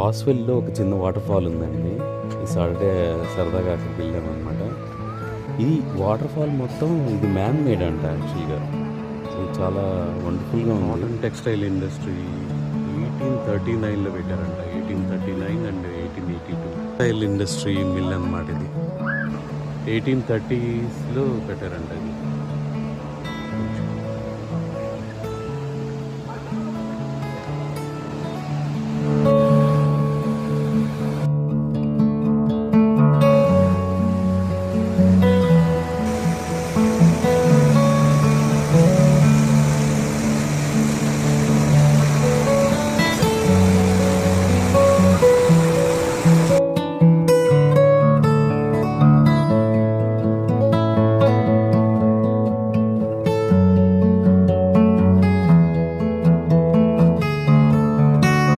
రాస్వెల్లో ఒక చిన్న water fall ఉందండి. ఈ సాటర్డే సరదాగా అక్కడికి వెళ్ళామన్నమాట. ఈ వాటర్ ఫాల్ మొత్తం ఇది మ్యాన్ మేడ్ అంట యాక్చువల్‌గా. ఇది చాలా వండర్‌ఫుల్‌గా ఉంది. మోడర్న్ టెక్స్టైల్ ఇండస్ట్రీ 1839లో పెట్టారంట. 1839 అండ్ 1882 టెక్స్టైల్ ఇండస్ట్రీ మిల్ అన్నమాట ఇది. 1830స్‌లో పెట్టారంట ఇది.